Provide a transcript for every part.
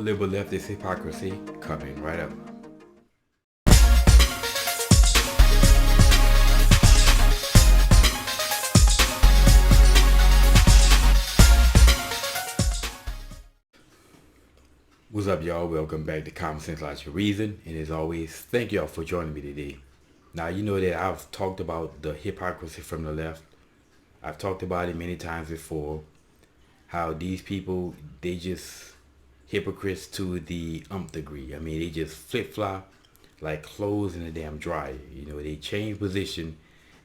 liberal leftist hypocrisy coming right up. What's up, y'all? Welcome back to Common Sense Logical Reason. And as always, thank y'all for joining me today. Now, you know that I've talked about the hypocrisy from the left. I've talked about it many times before. How these people, they just hypocrites to the umpth degree. I mean, they just flip-flop like clothes in a damn dryer. You know, they change position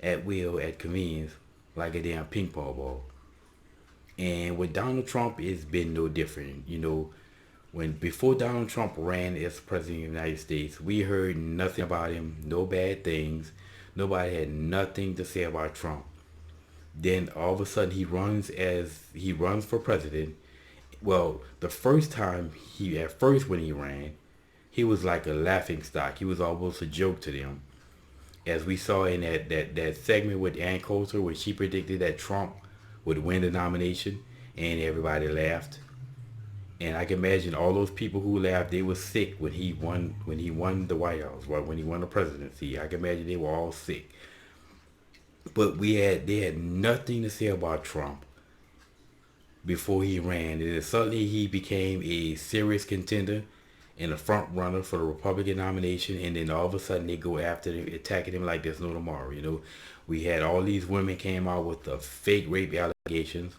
at will, at convenience, like a damn ping pong ball. And with Donald Trump, it's been no different. You know, when before Donald Trump ran as president of the United States, we heard nothing about him, no bad things. Nobody had nothing to say about Trump. Then all of a sudden he runs for president. Well, the first time when he ran, he was like a laughing stock. He was almost a joke to them. As we saw in that segment with Ann Coulter where she predicted that Trump would win the nomination and everybody laughed. And I can imagine all those people who laughed, they were sick when he won the White House, right? When he won the presidency. I can imagine they were all sick. But they had nothing to say about Trump before he ran. And then suddenly he became a serious contender and a front runner for the Republican nomination. And then all of a sudden they go after him, attacking him like there's no tomorrow. You know, we had all these women came out with the fake rape allegations.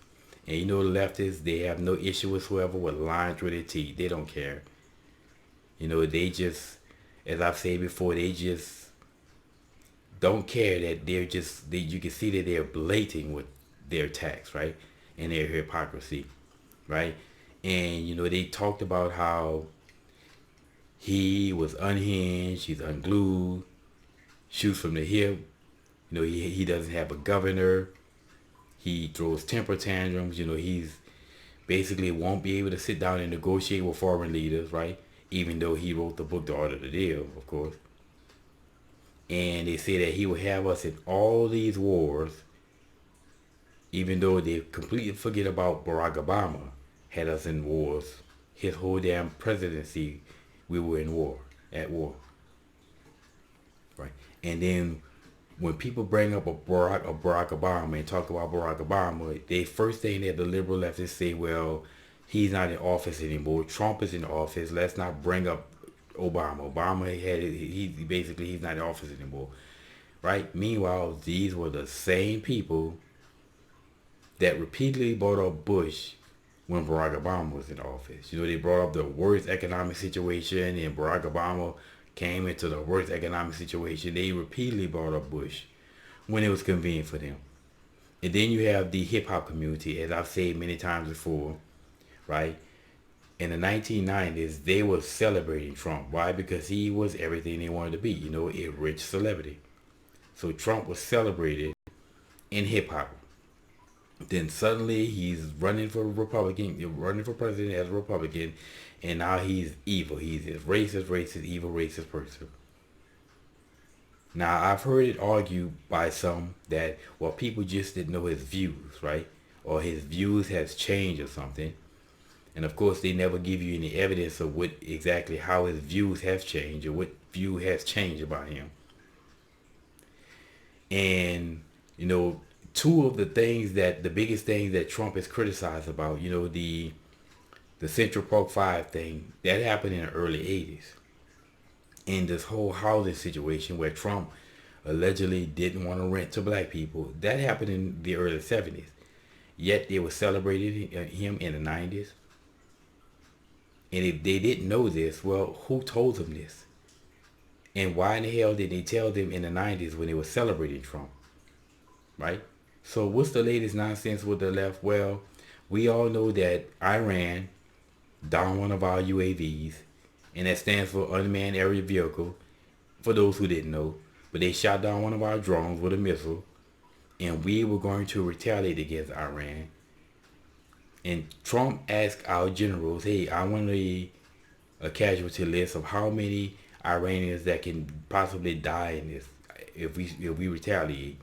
And you know the leftists, they have no issue whatsoever with lying through their teeth. They don't care. You know, they just, as I've said before, they just don't care that you can see that they're blatant with their attacks, right? And their hypocrisy, right? And, you know, they talked about how he was unhinged, he's unglued, shoots from the hip. You know, he doesn't have a governor. He throws temper tantrums. You know, he's basically won't be able to sit down and negotiate with foreign leaders, right? Even though he wrote the book to order the deal, of course. And they say that he will have us in all these wars, even though they completely forget about Barack Obama had us in wars. His whole damn presidency, we were at war. Right? And then when people bring up a Barack Obama and talk about Barack Obama, the first thing that the liberal leftists say, well, he's not in office anymore. Trump is in office. Let's not bring up Obama. He's not in office anymore. Right? Meanwhile, these were the same people that repeatedly brought up Bush when Barack Obama was in office. You know, they brought up the worst economic situation and Barack Obama came into the worst economic situation. They repeatedly brought up Bush when it was convenient for them. And then you have the hip hop community, as I've said many times before, right? In the 1990s, they were celebrating Trump. Why? Because he was everything they wanted to be, you know, a rich celebrity. So Trump was celebrated in hip hop. Then suddenly he's running for president as a Republican, and now he's evil. He's a evil, racist person. Now, I've heard it argued by some that, well, people just didn't know his views, right? Or his views has changed or something. And of course, they never give you any evidence of how his views have changed or what view has changed about him. And, you know, the biggest things that Trump is criticized about, you know, the Central Park 5 thing, that happened in the early 80s. And this whole housing situation where Trump allegedly didn't want to rent to black people, that happened in the early 70s. Yet they were celebrating him in the 90s. And if they didn't know this, well, who told them this? And why in the hell did they tell them in the 90s when they were celebrating Trump? Right? So what's the latest nonsense with the left? Well, we all know that Iran downed one of our UAVs, and that stands for Unmanned Aerial Vehicle, for those who didn't know. But they shot down one of our drones with a missile, and we were going to retaliate against Iran. And Trump asked our generals, hey, I want a casualty list of how many Iranians that can possibly die in this if we retaliate.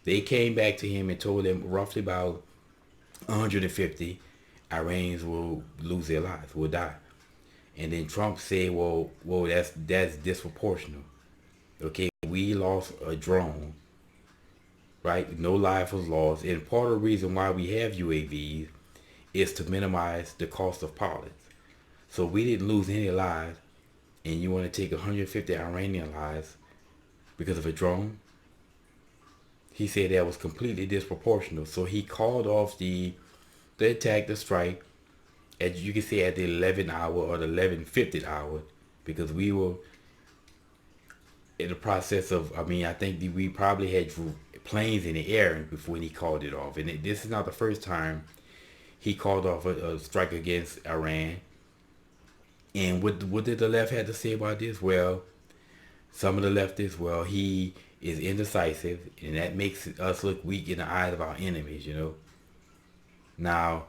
They came back to him and told him roughly about 150 Iranians will lose their lives, will die. And then Trump said, well, that's disproportional. Okay, we lost a drone, right? No life was lost, and part of the reason why we have UAVs is to minimize the cost of pilots. So we didn't lose any lives, and you want to take 150 Iranian lives because of a drone? He said that was completely disproportional. So he called off the attack, the strike, as you can say at the 11th hour or the 11:50 hour, because we were in the process of. I mean, I think that we probably had planes in the air before he called it off. And this is not the first time he called off a strike against Iran. And what did the left have to say about this? Well, some of the leftists, well, he is indecisive, and that makes us look weak in the eyes of our enemies, you know. Now,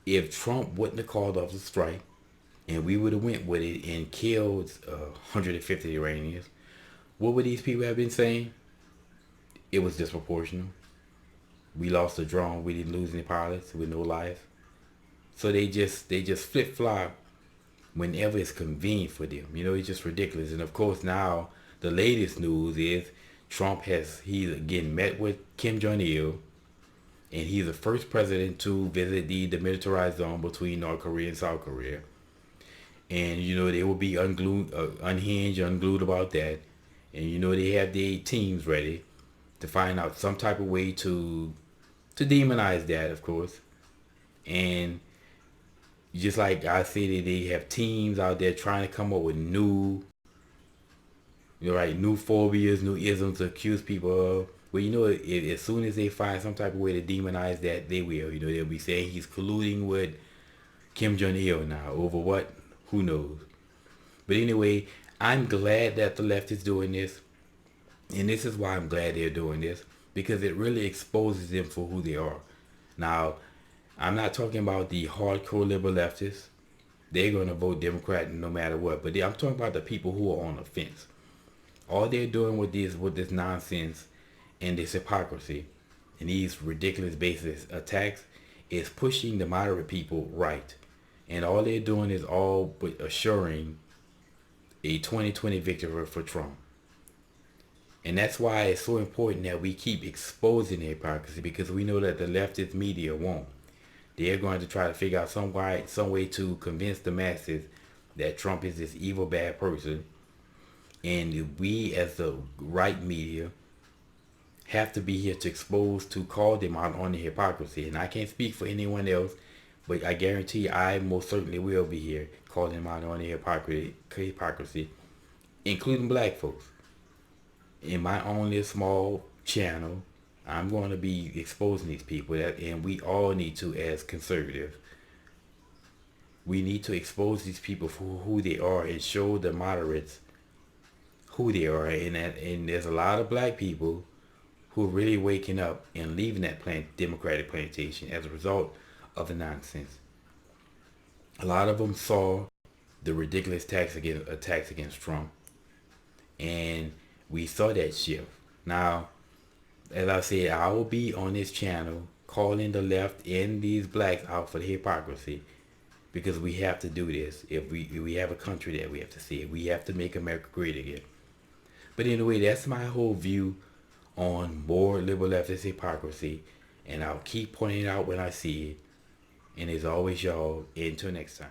if Trump wouldn't have called off the strike, and we would have went with it and killed 150 Iranians, what would these people have been saying? It was disproportional. We lost a drone. We didn't lose any pilots with no life. So they just flip flop whenever it's convenient for them. You know, it's just ridiculous. And of course now the latest news is he's again met with Kim Jong Il, and he's the first president to visit the demilitarized zone between North Korea and South Korea. And you know they will be unglued about that. And you know they have their teams ready to find out some type of way to demonize that, of course. And just like I said, they have teams out there trying to come up with new, new phobias, new isms to accuse people of. Well, you know, as soon as they find some type of way to demonize that, they will. You know, they'll be saying he's colluding with Kim Jong Il now over what? Who knows? But anyway, I'm glad that the left is doing this, and this is why I'm glad they're doing this, because it really exposes them for who they are. Now, I'm not talking about the hardcore liberal leftists. They're going to vote Democrat no matter what. But I'm talking about the people who are on the fence. All they're doing with this nonsense and this hypocrisy and these ridiculous basis attacks is pushing the moderate people right. And all they're doing is all but assuring a 2020 victory for Trump. And that's why it's so important that we keep exposing the hypocrisy, because we know that the leftist media won't. They're going to try to figure out some way to convince the masses that Trump is this evil, bad person. And we, as the right media, have to be here to call them out on the hypocrisy. And I can't speak for anyone else, but I guarantee I most certainly will be here calling them out on the hypocrisy, including black folks. In my own little small channel, I'm going to be exposing these people, and we all need to, as conservatives. We need to expose these people for who they are and show the moderates who they are. And there's a lot of black people who are really waking up and leaving that Democratic plantation as a result of the nonsense. A lot of them saw the ridiculous attacks against Trump, and we saw that shift. Now, as I said, I will be on this channel calling the left and these blacks out for the hypocrisy, because we have to do this. If we have a country that we have to save, we have to make America great again. But anyway, that's my whole view on more liberal leftist hypocrisy, and I'll keep pointing it out when I see it. And as always, y'all, until next time.